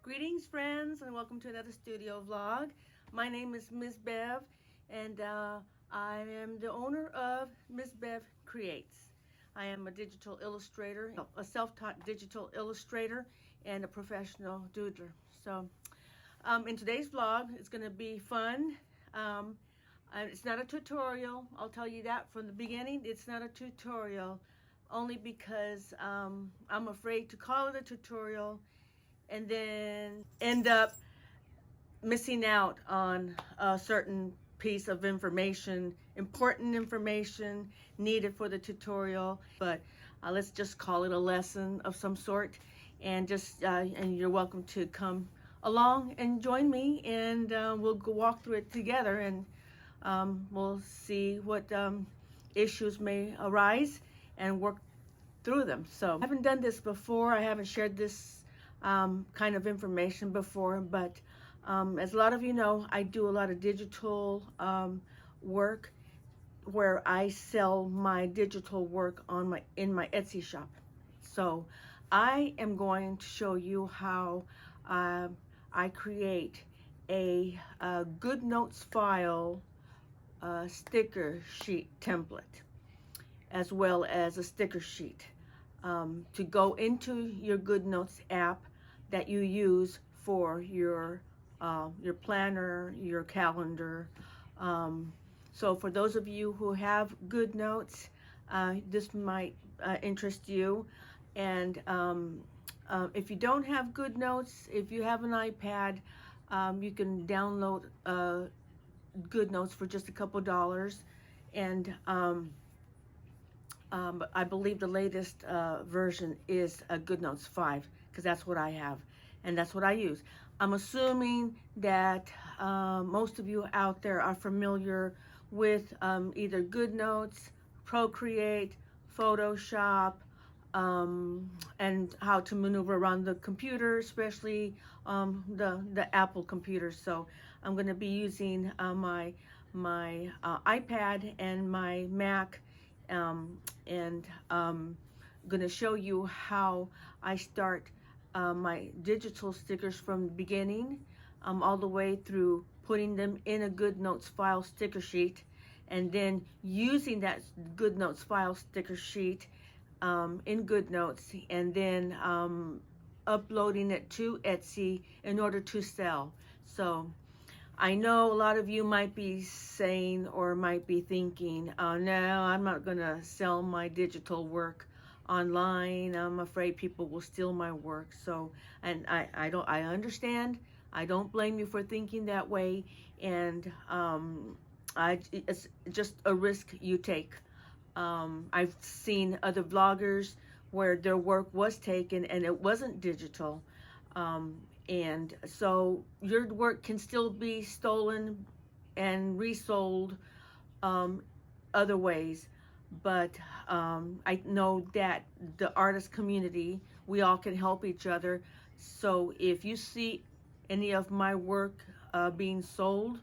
Greetings, friends, and welcome to another studio vlog. My name is Ms. Bev, and I am the owner of Ms. Bev Creates. I am a digital illustrator, a self-taught digital illustrator, and a professional doodler. So, in today's vlog, it's going to be fun. It's not a tutorial. I'll tell you that from the beginning. It's not a tutorial, only because I'm afraid to call it a tutorial and then end up missing out on a certain piece of information, important information needed for the tutorial. But let's just call it a lesson of some sort, and and you're welcome to come along and join me, and we'll go walk through it together, and we'll see what issues may arise and work through them. So I haven't done this before. I haven't shared this kind of information before, but as a lot of you know, I do a lot of digital work where I sell my digital work on in my Etsy shop. So I am going to show you how I create a Goodnotes file sticker sheet template, as well as a sticker sheet to go into your Goodnotes app that you use for your planner, your calendar. So for those of you who have Goodnotes, this might interest you. And if you don't have Goodnotes, if you have an iPad, you can download Goodnotes for just a couple dollars. And I believe the latest version is a Goodnotes 5, because that's what I have and that's what I use. I'm assuming that most of you out there are familiar with either Goodnotes, Procreate, Photoshop, and how to maneuver around the computer, especially the Apple computers. So I'm going to be using my iPad and my Mac, and going to show you how I start my digital stickers from the beginning all the way through putting them in a Goodnotes file sticker sheet, and then using that Goodnotes file sticker sheet in Goodnotes, and then uploading it to Etsy in order to sell. So I know a lot of you might be saying or might be thinking, no, I'm not going to sell my digital work online. I'm afraid people will steal my work. So, and I understand. I don't blame you for thinking that way. And it's just a risk you take. I've seen other vloggers where their work was taken and it wasn't digital. And so your work can still be stolen and resold other ways. But I know that the artist community, we all can help each other. So if you see any of my work being sold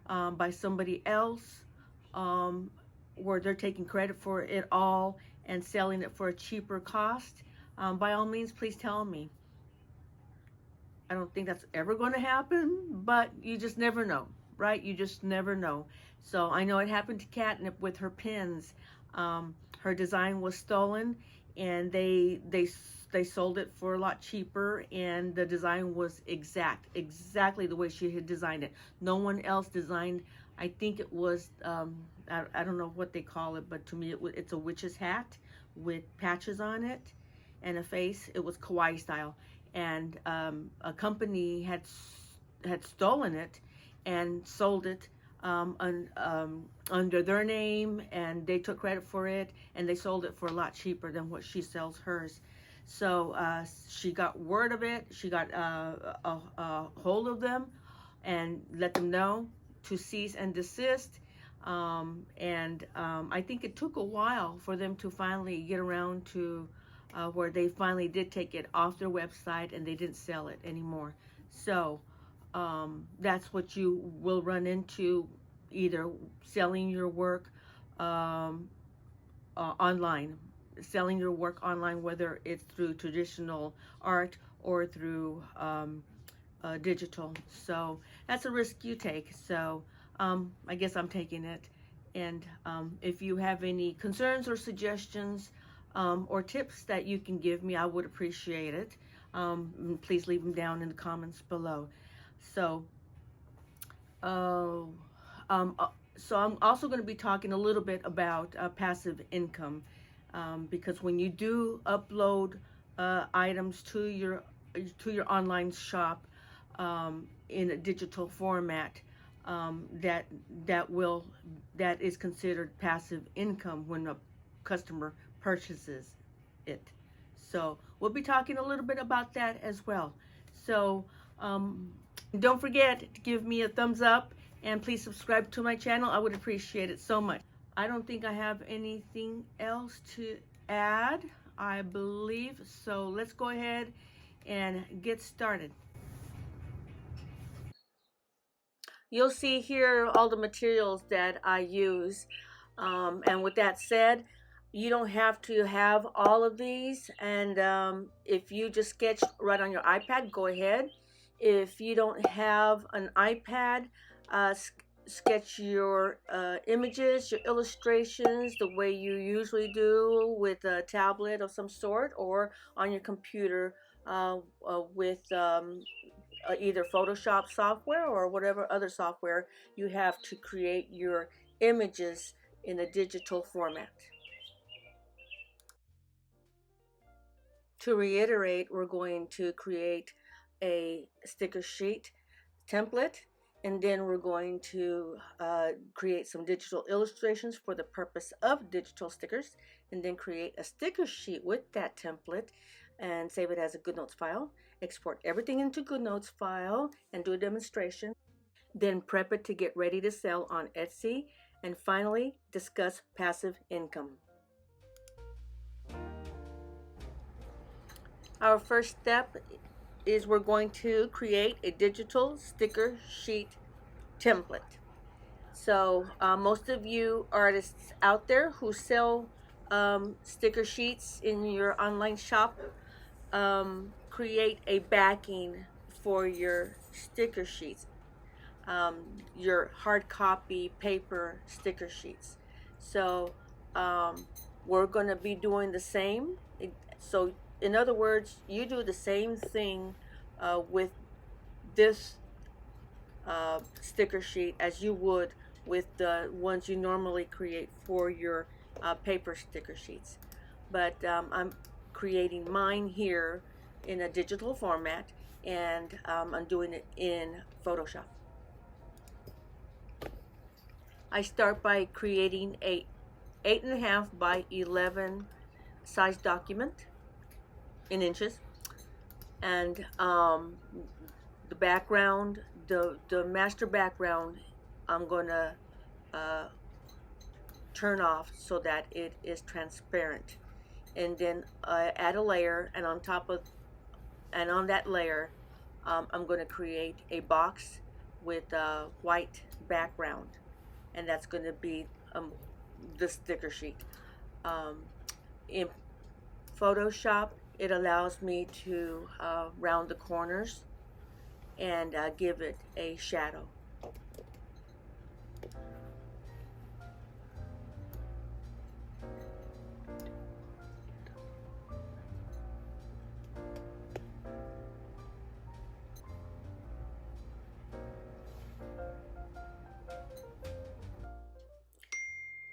by somebody else, where they're taking credit for it all and selling it for a cheaper cost, by all means, please tell me. I don't think that's ever going to happen, but you just never know, right? You just never know. So I know it happened to Catnip with her pins. Her design was stolen, and they sold it for a lot cheaper, and the design was exactly the way she had designed it. No one else designed. I think it was I don't know what they call it, but to me it's a witch's hat with patches on it and a face. It was kawaii style. And a company had stolen it and sold it under their name, and they took credit for it, and they sold it for a lot cheaper than what she sells hers. So she got word of it. She got a hold of them and let them know to cease and desist. I think it took a while for them to finally get around to where they finally did take it off their website and they didn't sell it anymore. So that's what you will run into, either selling your work online, whether it's through traditional art or through digital. So that's a risk you take. So I guess I'm taking it. And if you have any concerns or suggestions or tips that you can give me, I would appreciate it. Please leave them down in the comments below. So, uh, um, uh, so I'm also going to be talking a little bit about passive income, because when you do upload items to your online shop in a digital format, that that is considered passive income when a customer purchases it. So we'll be talking a little bit about that as well. So um, don't forget to give me a thumbs up and please subscribe to my channel. I would appreciate it so much. I don't think I have anything else to add, I believe. So let's go ahead and get started. You'll see here all the materials that I use. And with that said, you don't have to have all of these. And if you just sketch right on your iPad, go ahead. If you don't have an iPad, sketch your images, your illustrations, the way you usually do with a tablet of some sort, or on your computer with either Photoshop software or whatever other software you have to create your images in a digital format. To reiterate, we're going to create a sticker sheet template, and then we're going to create some digital illustrations for the purpose of digital stickers, and then create a sticker sheet with that template and save it as a Goodnotes file. Export everything into Goodnotes file and do a demonstration. Then prep it to get ready to sell on Etsy. And finally, discuss passive income. Our first step is we're going to create a digital sticker sheet template. So most of you artists out there who sell sticker sheets in your online shop, create a backing for your sticker sheets, your hard copy paper sticker sheets. So we're going to be doing the same. So in other words, you do the same thing with this sticker sheet as you would with the ones you normally create for your paper sticker sheets. But I'm creating mine here in a digital format, and I'm doing it in Photoshop. I start by creating a 8.5 by 11 size document in inches, and the background, the master background, I'm going to turn off so that it is transparent, and then add a layer, and on top of and on that layer I'm going to create a box with a white background, and that's going to be the sticker sheet. In Photoshop, it allows me to round the corners and give it a shadow.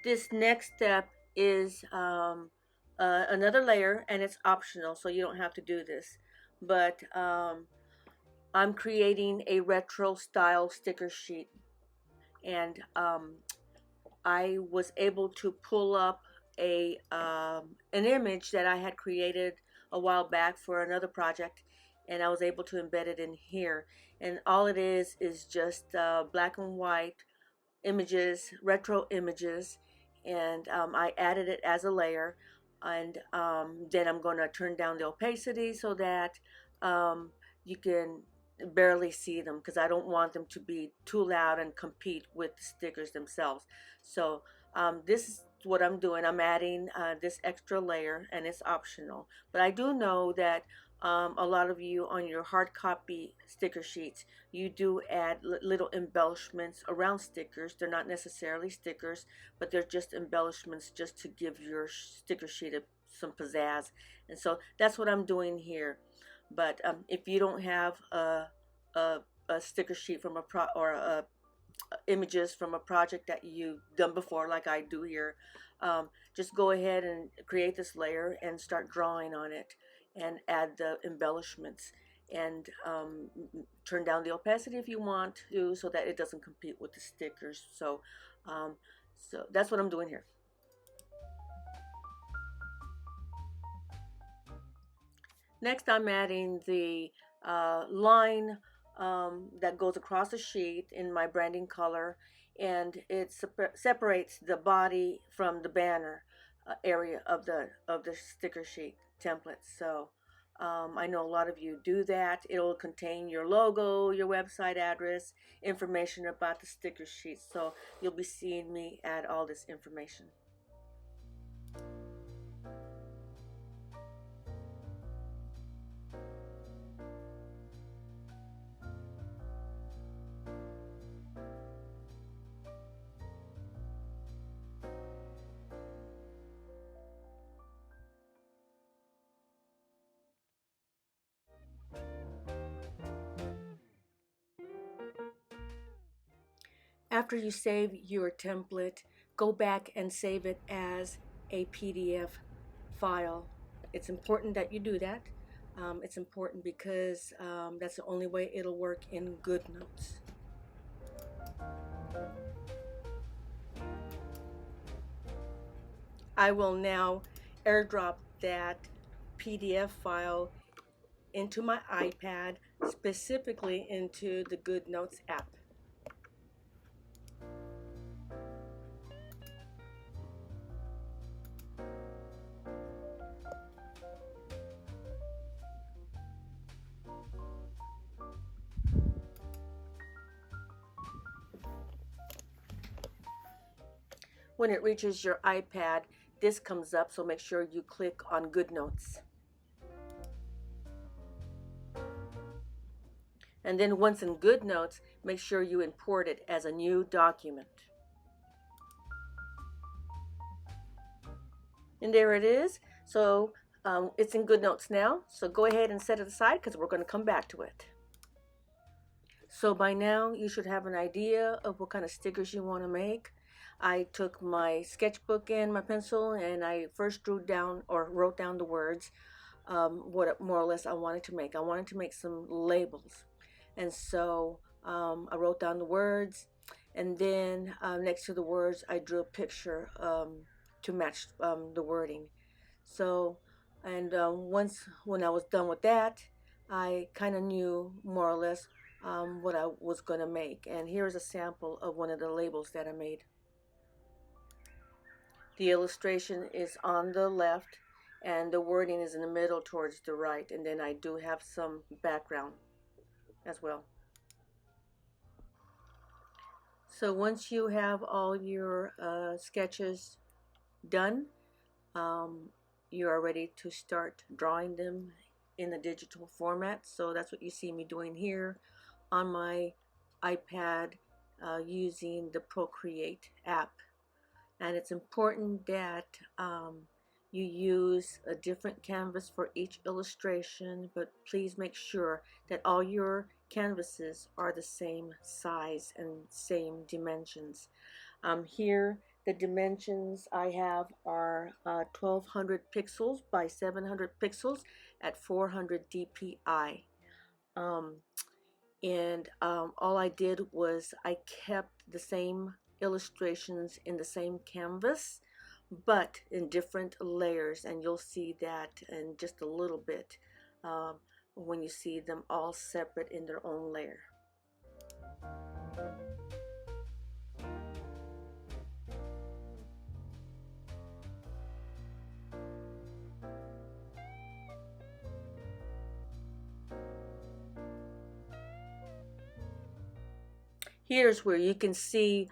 This next step is another layer, and it's optional, so you don't have to do this. But I'm creating a retro style sticker sheet, and I was able to pull up an image that I had created a while back for another project, and I was able to embed it in here. And all it is just black and white images, retro images, and I added it as a layer, and then I'm going to turn down the opacity so that you can barely see them, because I don't want them to be too loud and compete with the stickers themselves. So This is what I'm doing. I'm adding this extra layer, and it's optional. But I do know that a lot of you on your hard copy sticker sheets, you do add little embellishments around stickers. They're not necessarily stickers, but they're just embellishments just to give your sticker sheet some pizzazz. And so that's what I'm doing here. But if you don't have a, a sticker sheet from or a images from a project that you've done before, like I do here, just go ahead and create this layer and start drawing on it and add the embellishments, and turn down the opacity if you want to, so that it doesn't compete with the stickers. So that's what I'm doing here. Next, I'm adding the line that goes across the sheet in my branding color, and it separates the body from the banner area of the sticker sheet template. So I know a lot of you do that. It'll contain your logo, your website address, information about the sticker sheet. So you'll be seeing me add all this information. After you save your template, go back and save it as a PDF file. It's important that you do that. It's important because that's the only way it'll work in Goodnotes. I will now airdrop that PDF file into my iPad, specifically into the Goodnotes app. When it reaches your iPad, this comes up, so make sure you click on Goodnotes. And then once in Goodnotes, make sure you import it as a new document. And there it is. So it's in Goodnotes now. So go ahead and set it aside, because we're going to come back to it. So by now you should have an idea of what kind of stickers you want to make. I took my sketchbook and my pencil, and I first wrote down the words, what more or less I wanted to make. I wanted to make some labels. And so I wrote down the words, and then next to the words I drew a picture to match the wording. So, and when I was done with that, I kind of knew more or less what I was going to make. And here's a sample of one of the labels that I made. The illustration is on the left, and the wording is in the middle towards the right, and then I do have some background as well. So once you have all your sketches done, you are ready to start drawing them in the digital format. So that's what you see me doing here on my iPad using the Procreate app. And it's important that you use a different canvas for each illustration, but please make sure that all your canvases are the same size and same dimensions. Here, the dimensions I have are 1200 pixels by 700 pixels at 400 dpi. All I did was I kept the same illustrations in the same canvas, but in different layers, and you'll see that in just a little bit when you see them all separate in their own layer. Here's where you can see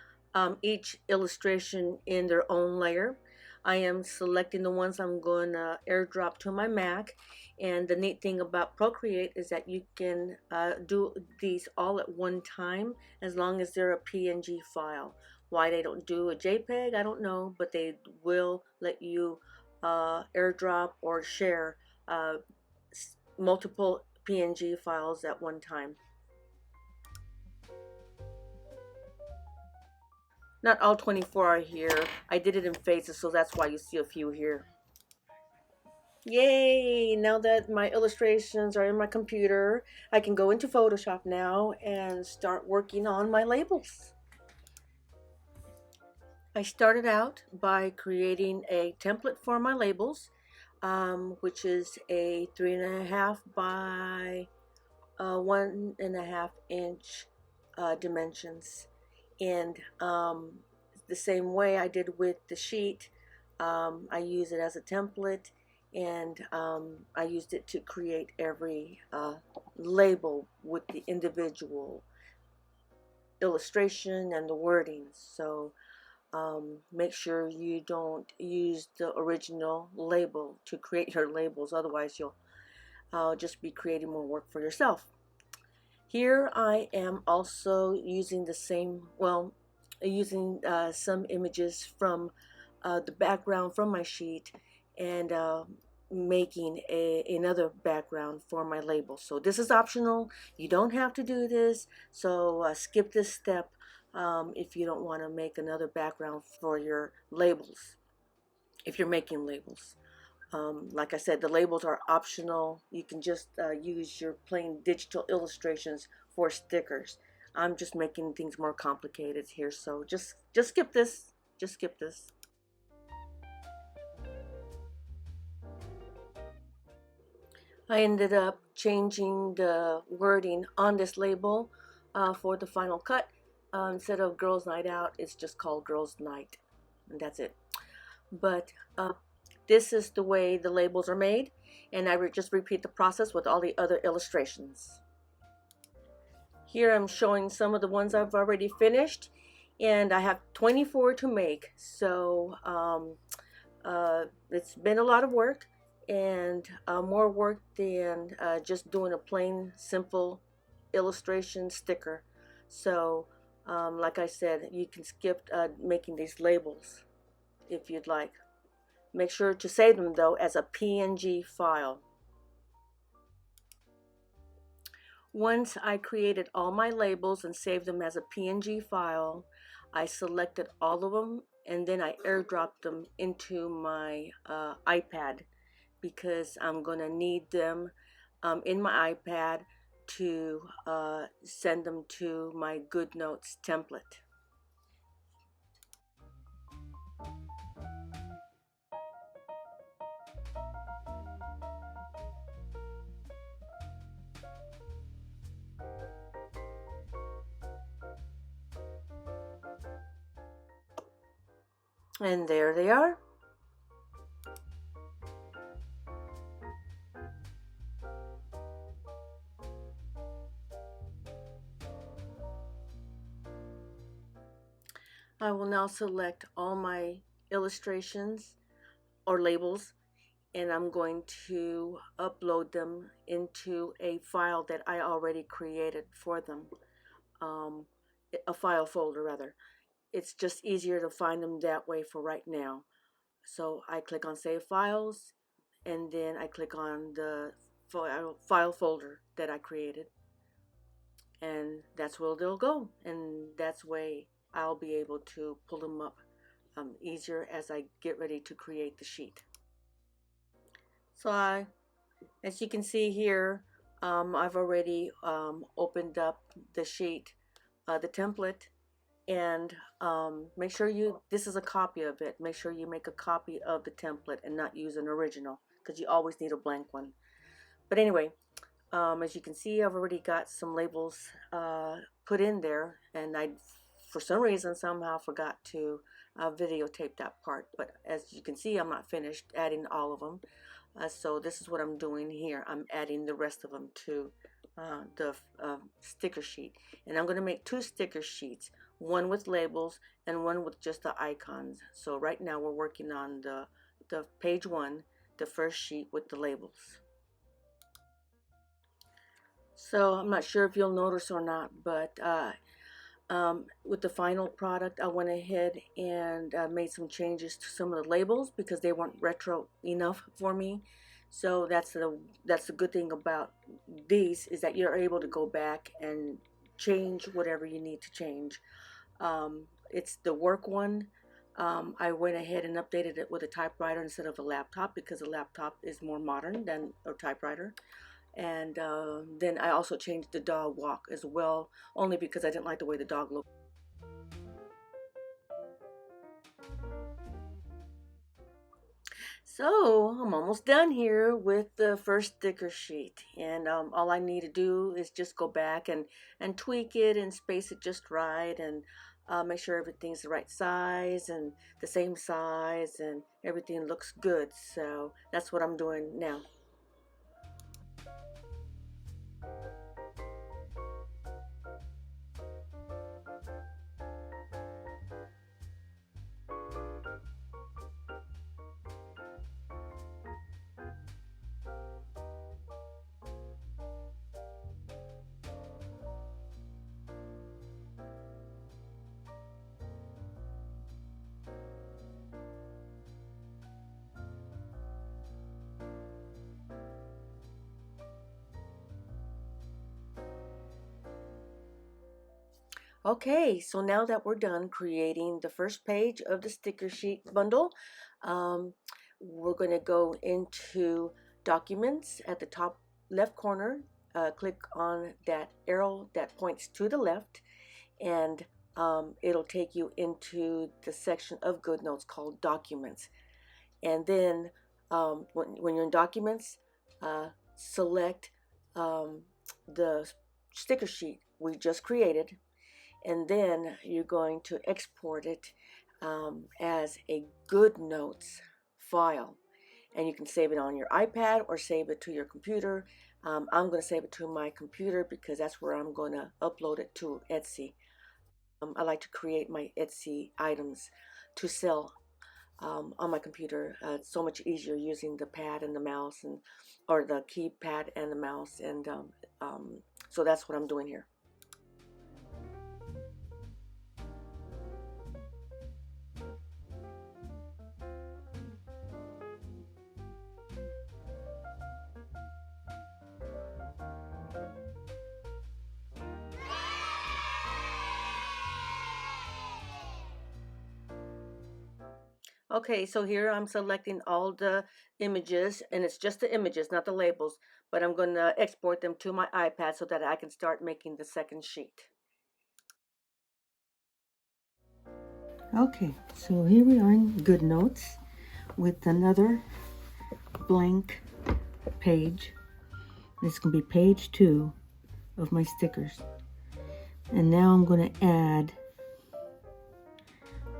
each illustration in their own layer. I am selecting the ones I'm going to airdrop to my Mac. And the neat thing about Procreate is that you can do these all at one time as long as they're a PNG file. Why they don't do a JPEG, I don't know, but they will let you airdrop or share multiple PNG files at one time. Not all 24 are here. I did it in phases, so that's why you see a few here. Yay! Now that my illustrations are in my computer, I can go into Photoshop now and start working on my labels. I started out by creating a template for my labels, which is a 3.5 by 1.5 inch dimensions. And the same way I did with the sheet, I use it as a template, and I used it to create every label with the individual illustration and the wording. So make sure you don't use the original label to create your labels, otherwise you'll just be creating more work for yourself. Here I am also using the same, using some images from the background from my sheet, and making another background for my label. So this is optional. You don't have to do this, so skip this step if you don't want to make another background for your labels, if you're making labels. Like I said, the labels are optional. You can just use your plain digital illustrations for stickers. I'm just making things more complicated here, so just skip this. Just skip this. I ended up changing the wording on this label for the final cut. Instead of Girls Night Out, it's just called Girls Night, and that's it. But this is the way the labels are made, and I just repeat the process with all the other illustrations. Here I'm showing some of the ones I've already finished, and I have 24 to make, so it's been a lot of work, and more work than just doing a plain simple illustration sticker. So like I said, you can skip making these labels if you'd like. Make sure to save them though as a PNG file. Once I created all my labels and saved them as a PNG file, I selected all of them and then I airdropped them into my iPad, because I'm going to need them in my iPad to send them to my Goodnotes template. And there they are. I will now select all my illustrations or labels, and I'm going to upload them into a file that I already created for them, a file folder rather. It's just easier to find them that way for right now. So I click on Save Files, and then I click on the file folder that I created, and that's where they'll go, and that's way I'll be able to pull them up easier as I get ready to create the sheet. So as you can see here, I've already opened up the sheet, the template, and make sure this is a copy of it. Make sure you make a copy of the template and not use an original, because you always need a blank one. But anyway, as you can see, I've already got some labels put in there, and I, for some reason, somehow forgot to videotape that part. But as you can see, I'm not finished adding all of them. So this is what I'm doing here. I'm adding the rest of them to the sticker sheet. And I'm going to make 2 sticker sheets. one with labels, and one with just the icons. So right now we're working on the page 1, the first sheet with the labels. So I'm not sure if you'll notice or not, but with the final product, I went ahead and made some changes to some of the labels because they weren't retro enough for me. So that's the good thing about these, is that you're able to go back and change whatever you need to change. It's the work one. I went ahead and updated it with a typewriter instead of a laptop because a laptop is more modern than a typewriter. And then I also changed the dog walk as well, only because I didn't like the way the dog looked. So I'm almost done here with the first sticker sheet, and all I need to do is just go back and tweak it and space it just right, and make sure everything's the right size and the same size and everything looks good. So that's what I'm doing now. Okay, so now that we're done creating the first page of the sticker sheet bundle, um, we're going to go into Documents at the top left corner. Click on that arrow that points to the left, and it'll take you into the section of Goodnotes called Documents. And then when you're in Documents, select the sticker sheet we just created, and then you're going to export it as a Goodnotes file, and you can save it on your iPad or save it to your computer. I'm going to save it to my computer because that's where I'm going to upload it to Etsy. I like to create my Etsy items to sell on my computer. It's so much easier using the pad and the mouse, and or the keypad and the mouse, and so that's what I'm doing here. Okay, so here I'm selecting all the images, and it's just the images, not the labels, but I'm going to export them to my iPad so that I can start making the second sheet. Okay, so here we are in Goodnotes with another blank page. This is going to be page 2 of my stickers. And now I'm going to add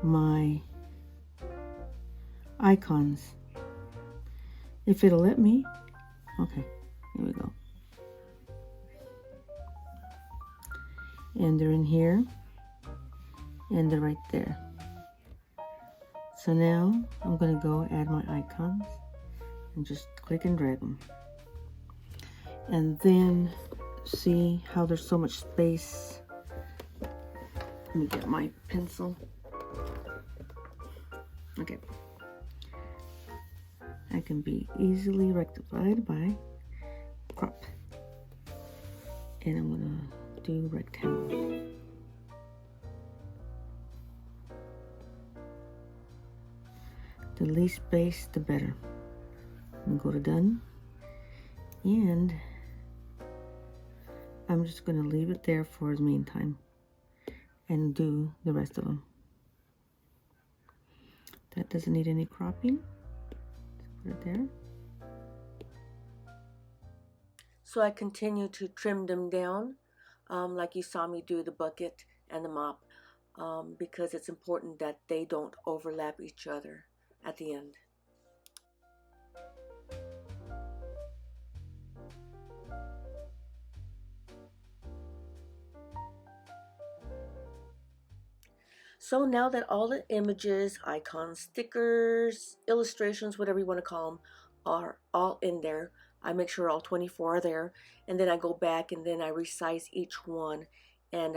my icons. If it'll let me. Okay, here we go. And they're in here, and they're right there. So now I'm going to go add my icons and just click and drag them. And then see how there's so much space. Let me get my pencil. Okay. I can be easily rectified by crop. And I'm going to do rectangle. The least space, the better. And go to done. And I'm just going to leave it there for the meantime and do the rest of them. That doesn't need any cropping. Put it there. So I continue to trim them down like you saw me do the bucket and the mop, because it's important that they don't overlap each other at the end. So now that all the images, icons, stickers, illustrations, whatever you want to call them, are all in there, I make sure all 24 are there, and then I go back and then I resize each one and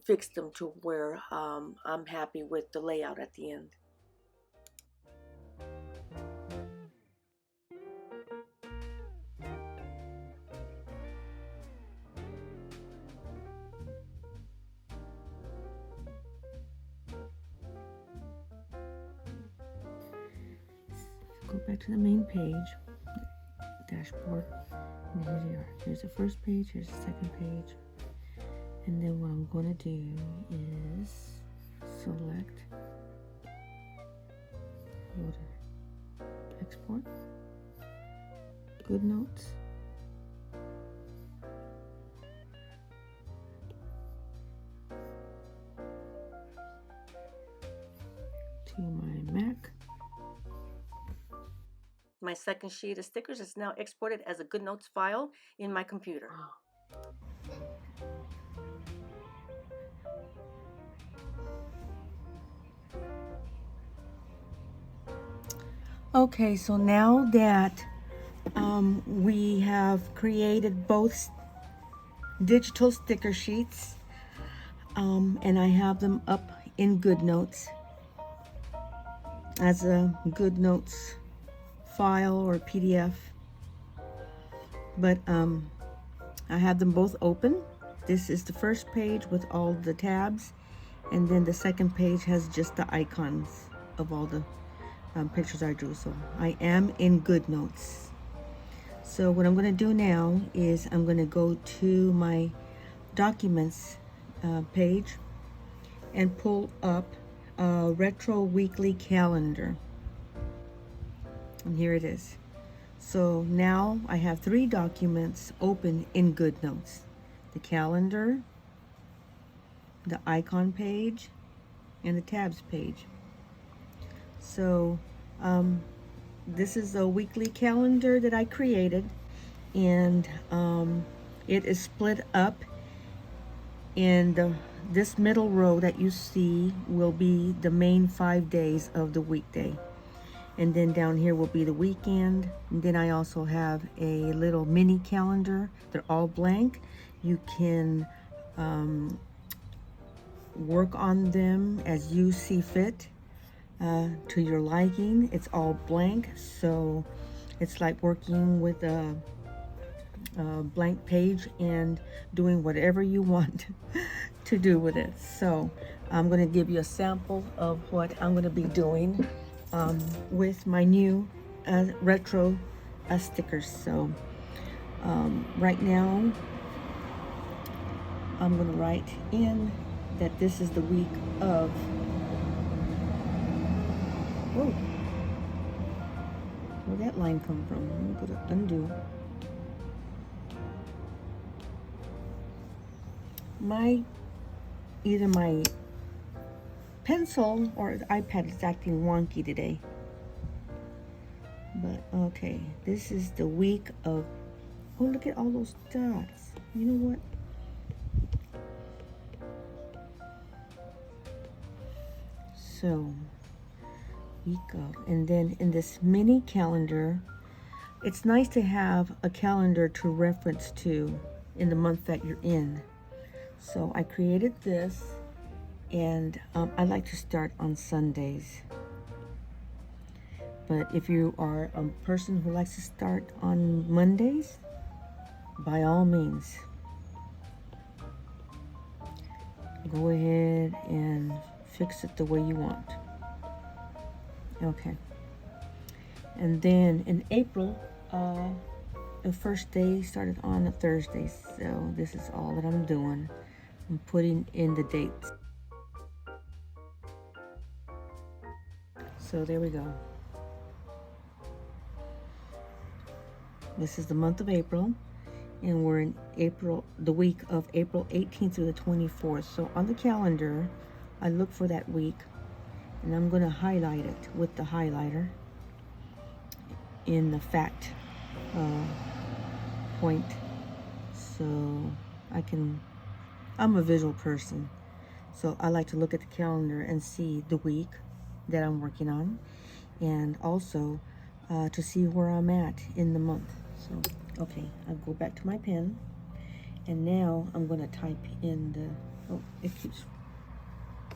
fix them to where I'm happy with the layout at the end. Go back to the main page, dashboard, and here they are. Here's the first page, here's the second page, and then what I'm going to do is select, go to export, Goodnotes, to my Mac. My second sheet of stickers is now exported as a Goodnotes file in my computer. Okay, so now that we have created both digital sticker sheets and I have them up in Goodnotes as a Goodnotes file or PDF, but I have them both open. This is the first page with all the tabs, and then the second page has just the icons of all the pictures I drew. So I am in Goodnotes. So what I'm going to do now is I'm going to go to my documents page and pull up a retro weekly calendar. And here it is. So now I have 3 documents open in Goodnotes: the calendar, the icon page, and the tabs page. So this is a weekly calendar that I created, and it is split up, and this middle row that you see will be the main 5 days of the weekday. And then down here will be the weekend. And then I also have a little mini calendar. They're all blank. You can work on them as you see fit to your liking. It's all blank, so it's like working with a blank page and doing whatever you want to do with it. So I'm going to give you a sample of what I'm going to be doing with my new retro stickers. So right now I'm going to write in that this is the week of, whoa, where'd that line come from? Let me go to undo. Either my pencil or the iPad is acting wonky today. But okay, this is the week of, oh, look at all those dots. You know what? So, week of, and then in this mini calendar, it's nice to have a calendar to reference to in the month that you're in. So I created this, and I like to start on Sundays. But if you are a person who likes to start on Mondays, by all means, go ahead and fix it the way you want. Okay. And then in April, the first day started on a Thursday. So this is all that I'm doing. I'm putting in the dates. So there we go. This is the month of April, and we're in April, the week of April 18th through the 24th. So on the calendar, I look for that week, and I'm going to highlight it with the highlighter in the fact point. So I'm a visual person, So I like to look at the calendar and see the week that I'm working on, and also to see where I'm at in the month. So, okay, I'll go back to my pen, and now I'm going to type in the, oh, it keeps, I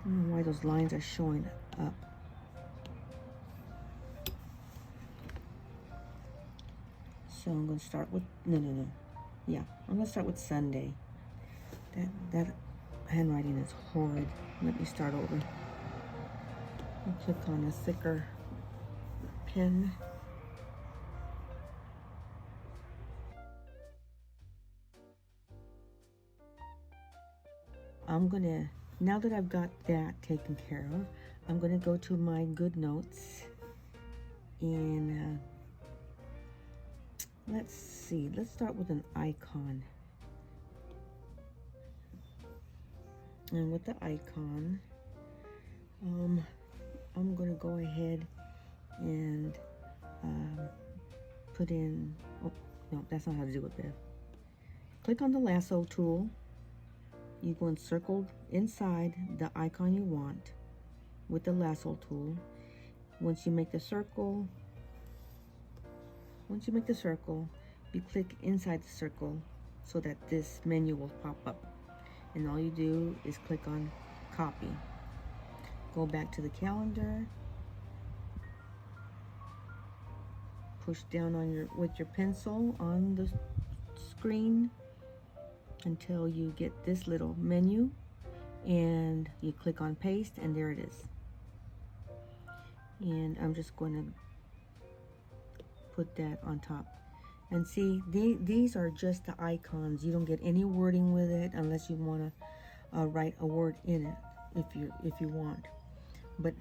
don't know why those lines are showing up. So I'm going to start with, no. Yeah, I'm going to start with Sunday. That handwriting is horrid. Let me start over. I'll click on a thicker pen. I'm gonna, now that I've got that taken care of, I'm gonna go to my Goodnotes, and let's see, let's start with an icon. And with the icon, I'm gonna go ahead and put in, oh, no, that's not how to do it there. Click on the lasso tool. You go and circle inside the icon you want with the lasso tool. Once you make the circle, you click inside the circle so that this menu will pop up. And all you do is click on copy. Go back to the calendar. Push down on with your pencil on the screen until you get this little menu, and you click on paste, and there it is. And I'm just going to put that on top. And see, these are just the icons. You don't get any wording with it unless you want to write a word in it if you want. But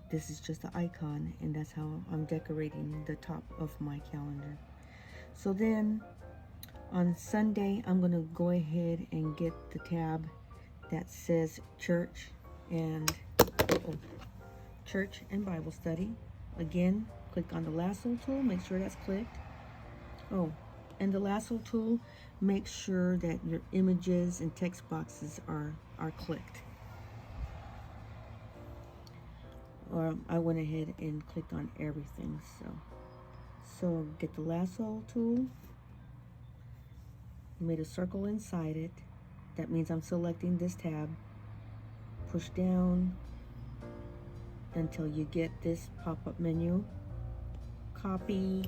this is just the icon, and that's how I'm decorating the top of my calendar. So then on Sunday, I'm going to go ahead and get the tab that says church and Bible study. Again, click on the lasso tool, make sure that's clicked. Oh, and the lasso tool, make sure that your images and text boxes are clicked. Or I went ahead and clicked on everything. So get the lasso tool, made a circle inside it. That means I'm selecting this tab. Push down until you get this pop-up menu. Copy,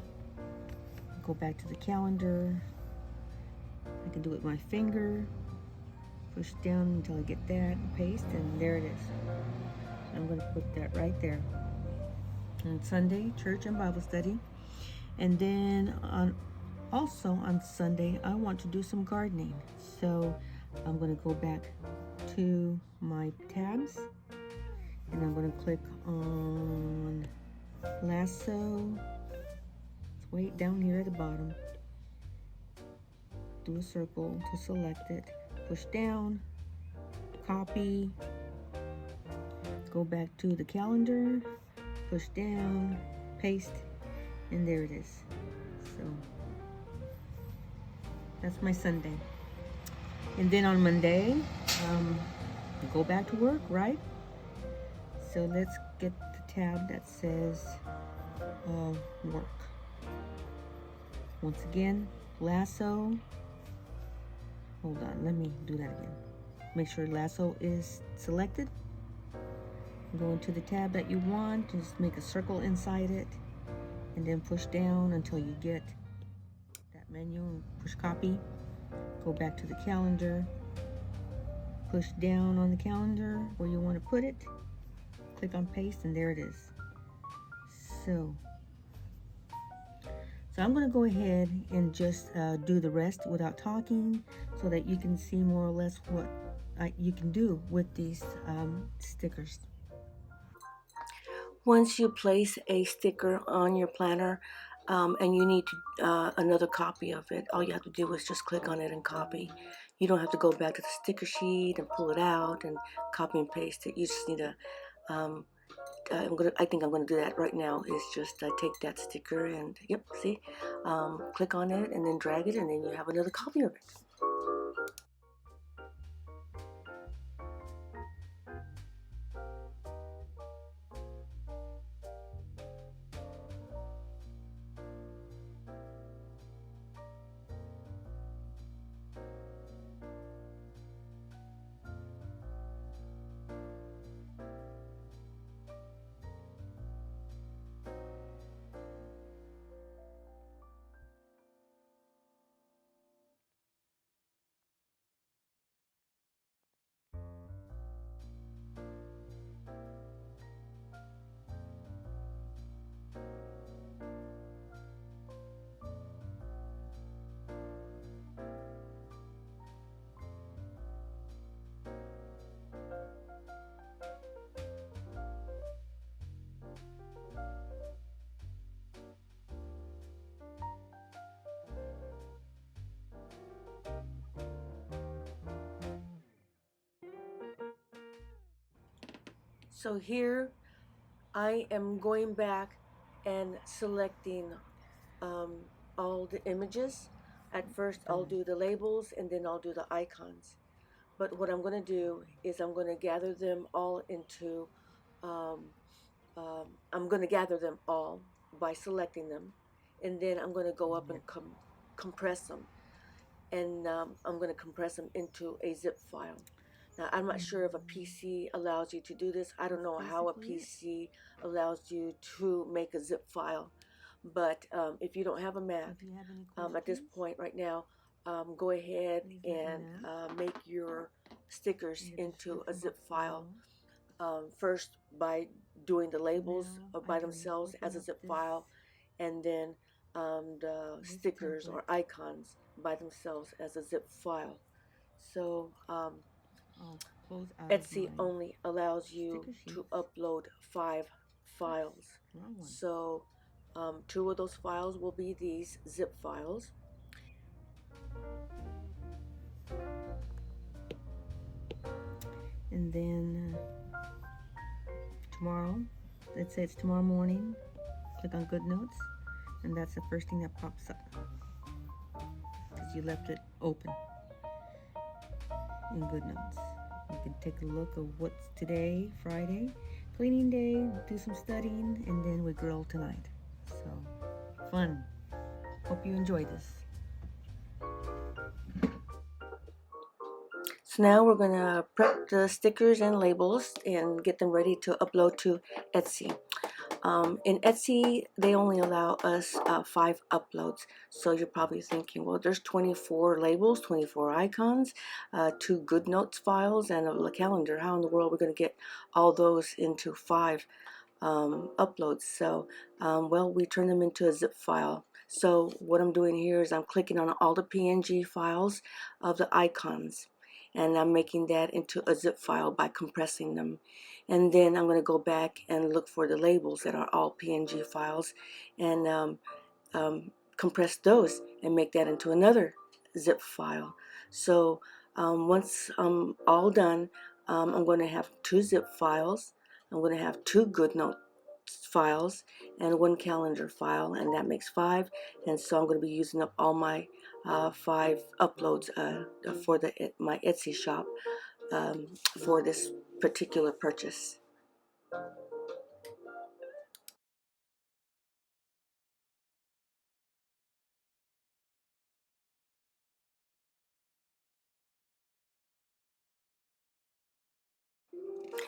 go back to the calendar. I can do it with my finger. Push down until I get that, paste, and there it is. I'm going to put that right there. On Sunday, church and Bible study. And then also on Sunday, I want to do some gardening. So I'm going to go back to my tabs, and I'm going to click on lasso. It's way down here at the bottom. Do a circle to select it. Push down, copy, go back to the calendar, push down, paste, and there it is. So that's my Sunday. And then on Monday, go back to work, right? So let's get the tab that says work. Once again, lasso. Hold on, let me do that again. Make sure lasso is selected. Go into the tab that you want, just make a circle inside it, and then push down until you get that menu and push copy. Go back to the calendar, push down on the calendar where you want to put it, click on paste, and there it is. So I'm going to go ahead and just do the rest without talking so that you can see more or less what you can do with these stickers. Once you place a sticker on your planner and you need another copy of it, all you have to do is just click on it and copy. You don't have to go back to the sticker sheet and pull it out and copy and paste it. You just need to I think I'm going to do that right now, is just take that sticker and, yep, see, click on it and then drag it, and then you have another copy of it. So here I am going back and selecting all the images. At first I'll do the labels and then I'll do the icons. But what I'm going to do is I'm going to gather them all into, um, I'm going to gather them all by selecting them. And then I'm going to go up and compress them. And I'm going to compress them into a zip file. Now, I'm not sure if a PC allows you to do this. I don't know how a PC allows you to make a zip file. But if you don't have a Mac, at this point right now, go ahead and make your stickers into a zip file. First by doing the labels by themselves as a zip file, and then the stickers or icons by themselves as a zip file. So Etsy only allows you to upload 5 files. So 2 of those files will be these zip files. And then tomorrow, let's say it's tomorrow morning, click on Goodnotes, and that's the first thing that pops up because you left it open in Goodnotes. You can take a look of what's today, Friday, cleaning day, do some studying, and then we grill tonight. So, fun. Hope you enjoy this. So now we're going to prep the stickers and labels and get them ready to upload to Etsy. In Etsy, they only allow us 5 uploads. So you're probably thinking, well, there's 24 labels, 24 icons, 2 Goodnotes files, and a calendar. How in the world are we going to get all those into 5 uploads? So, well, we turn them into a zip file. So what I'm doing here is I'm clicking on all the PNG files of the icons, and I'm making that into a zip file by compressing them. And then I'm going to go back and look for the labels that are all PNG files and compress those and make that into another zip file. So once I'm all done, I'm going to have 2 zip files. I'm going to have 2 GoodNotes files and 1 calendar file, and that makes 5. And so I'm going to be using up all my 5 uploads for my Etsy shop for this particular purchase.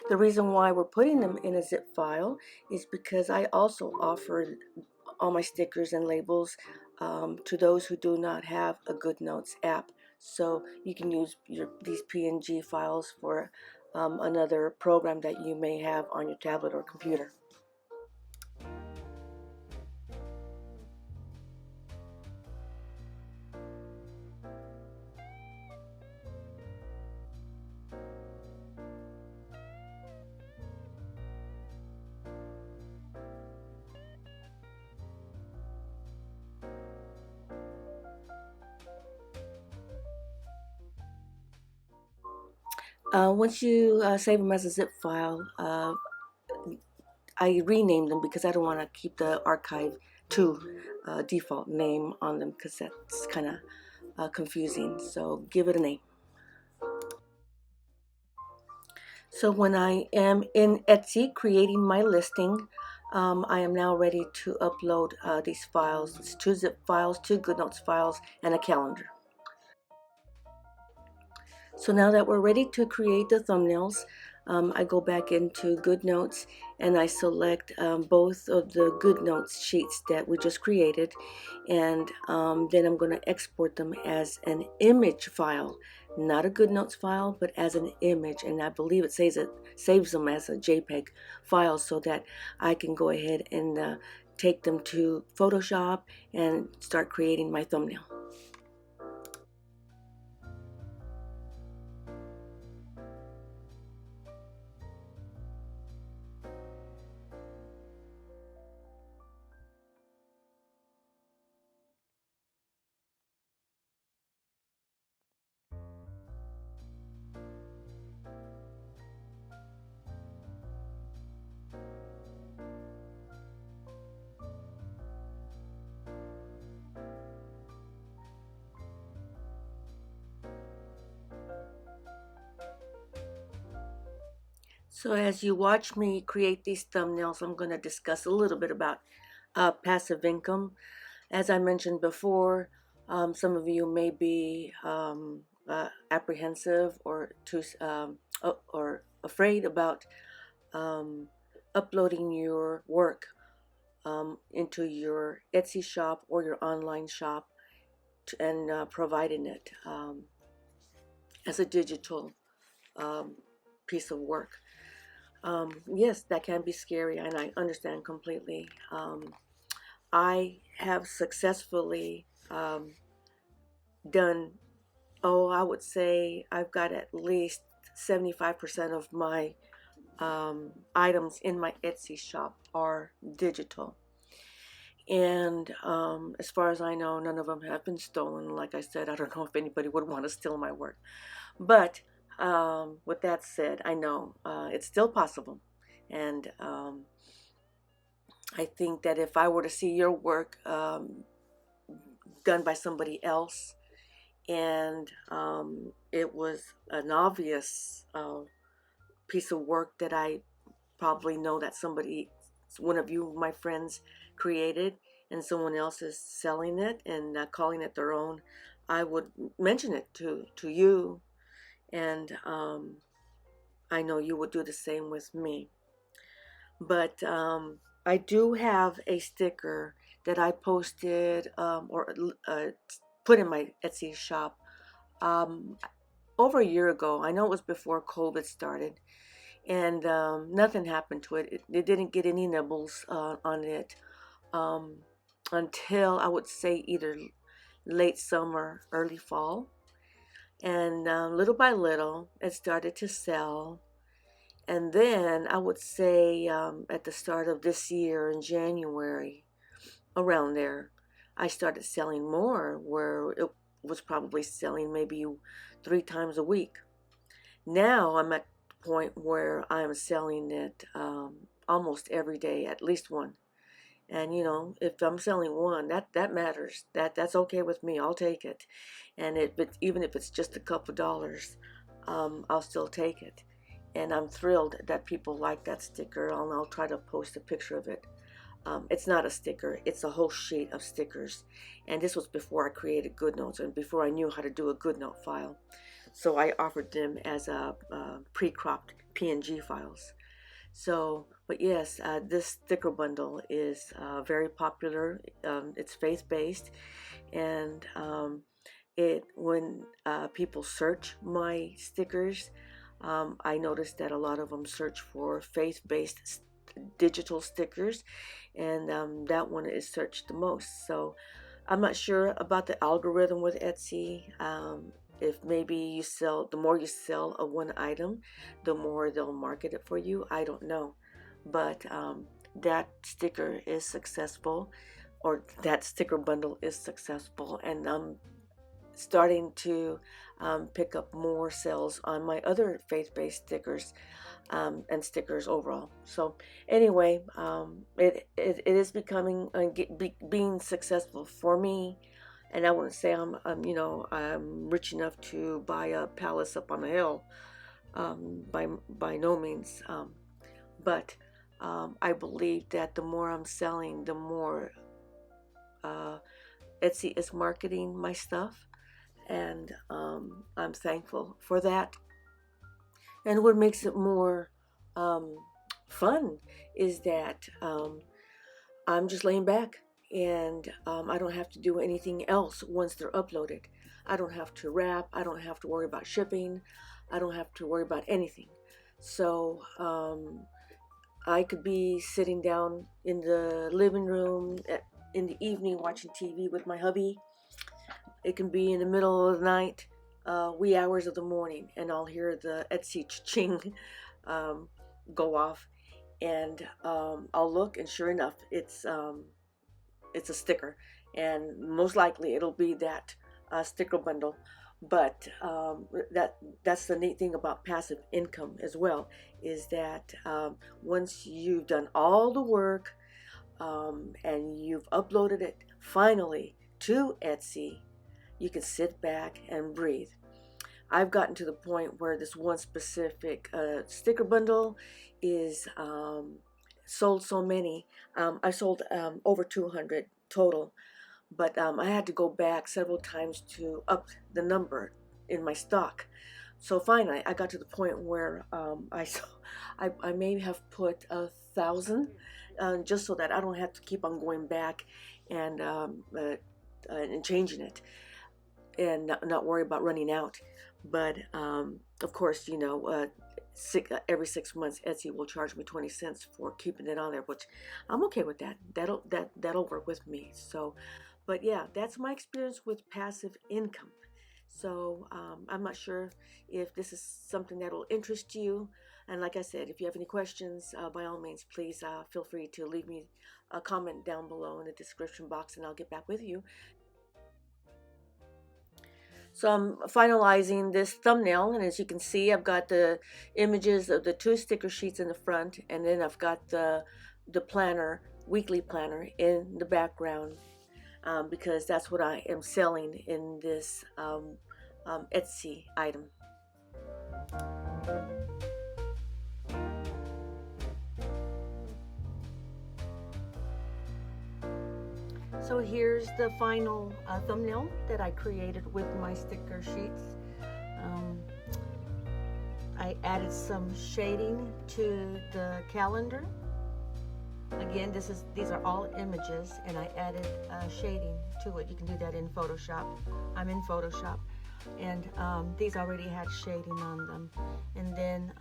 The reason why we're putting them in a zip file is because I also offer all my stickers and labels to those who do not have a Goodnotes app. So you can use these PNG files for another program that you may have on your tablet or computer. Once you save them as a zip file, I renamed them because I don't want to keep the archive 2 default name on them because that's kind of confusing. So give it a name. So when I am in Etsy creating my listing, I am now ready to upload these files. It's 2 zip files, 2 Goodnotes files, and a calendar. So now that we're ready to create the thumbnails, I go back into Goodnotes and I select both of the Goodnotes sheets that we just created, and then I'm going to export them as an image file, not a Goodnotes file, but as an image, and I believe it saves them as a JPEG file so that I can go ahead and take them to Photoshop and start creating my thumbnail. So as you watch me create these thumbnails, I'm going to discuss a little bit about passive income. As I mentioned before, some of you may be apprehensive or afraid about uploading your work into your Etsy shop or your online shop and providing it as a digital piece of work. Yes, that can be scary, and I understand completely. I have successfully done, I would say I've got at least 75% of my items in my Etsy shop are digital. And as far as I know, none of them have been stolen. Like I said, I don't know if anybody would want to steal my work. But with that said, I know it's still possible. And I think that if I were to see your work done by somebody else, and it was an obvious piece of work that I probably know that one of you, my friends, created, and someone else is selling it and calling it their own, I would mention it to you, and I know you would do the same with me. But I do have a sticker that I posted or put in my Etsy shop over a year ago. I know it was before COVID started, and nothing happened to it. It didn't get any nibbles on it until I would say either late summer, early fall. And little by little, it started to sell. And then I would say at the start of this year in January, around there, I started selling more, where it was probably selling maybe 3 times a week. Now I'm at the point where I'm selling it almost every day, at least one. And if I'm selling one, that matters. That's okay with me. I'll take it. And even if it's just a couple dollars, I'll still take it. And I'm thrilled that people like that sticker, and I'll try to post a picture of it. It's not a sticker, it's a whole sheet of stickers. And this was before I created Goodnotes and before I knew how to do a Goodnote file. So I offered them as pre-cropped PNG files. So, but yes, this sticker bundle is very popular. It's faith-based, and when people search my stickers, I noticed that a lot of them search for faith-based digital stickers, and that one is searched the most. So I'm not sure about the algorithm with Etsy. If maybe the more you sell of one item, the more they'll market it for you. I don't know. But that sticker is successful, or that sticker bundle is successful, and I'm starting to pick up more sales on my other faith-based stickers and stickers overall. So anyway, it is becoming being successful for me. And I wouldn't say I'm rich enough to buy a palace up on a hill, by no means. But I believe that the more I'm selling, the more Etsy is marketing my stuff, and I'm thankful for that. And what makes it more fun is that I'm just laying back, and I don't have to do anything else once they're uploaded. I don't have to wrap. I don't have to worry about shipping. I don't have to worry about anything. So I could be sitting down in the living room in the evening watching TV with my hubby. It can be in the middle of the night, wee hours of the morning, and I'll hear the Etsy ching go off, and I'll look, and sure enough, it's a sticker, and most likely it'll be that sticker bundle. But that's the neat thing about passive income as well, is that once you've done all the work and you've uploaded it finally to Etsy, you can sit back and breathe. I've gotten to the point where this one specific sticker bundle is sold so many. I sold over 200 total, but I had to go back several times to up the number in my stock. So finally, I got to the point where I may have put 1,000, just so that I don't have to keep on going back and changing it, and not worry about running out. But of course, every 6 months Etsy will charge me 20 cents for keeping it on there, which I'm okay with that. That'll work with me. So, but yeah, that's my experience with passive income. So I'm not sure if this is something that'll interest you. And like I said, if you have any questions, by all means, please feel free to leave me a comment down below in the description box, and I'll get back with you. So I'm finalizing this thumbnail, and as you can see, I've got the images of the 2 sticker sheets in the front, and then I've got the planner, weekly planner, in the background, because that's what I am selling in this Etsy item. So here's the final thumbnail that I created with my sticker sheets. I added some shading to the calendar. Again, these are all images, and I added shading to it. You can do that in Photoshop. I'm in Photoshop, and these already had shading on them. And then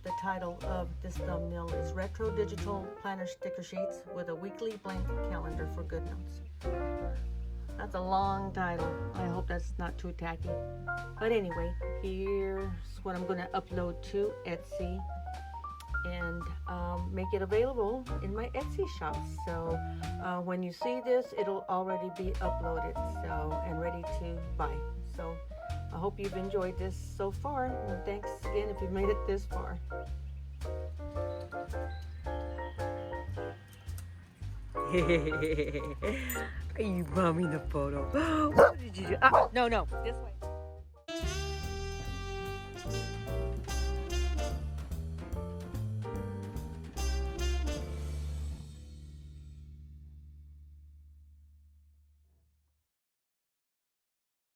the title of this thumbnail is Retro Digital Planner Sticker Sheets with a Weekly Blank Calendar for Goodnotes. That's a long title. I hope that's not too tacky. But anyway, here's what I'm going to upload to Etsy and make it available in my Etsy shop. So when you see this, it'll already be uploaded and ready to buy. So I hope you've enjoyed this so far, and thanks again if you've made it this far. Are you bumming the photo? What did you do? No, this way.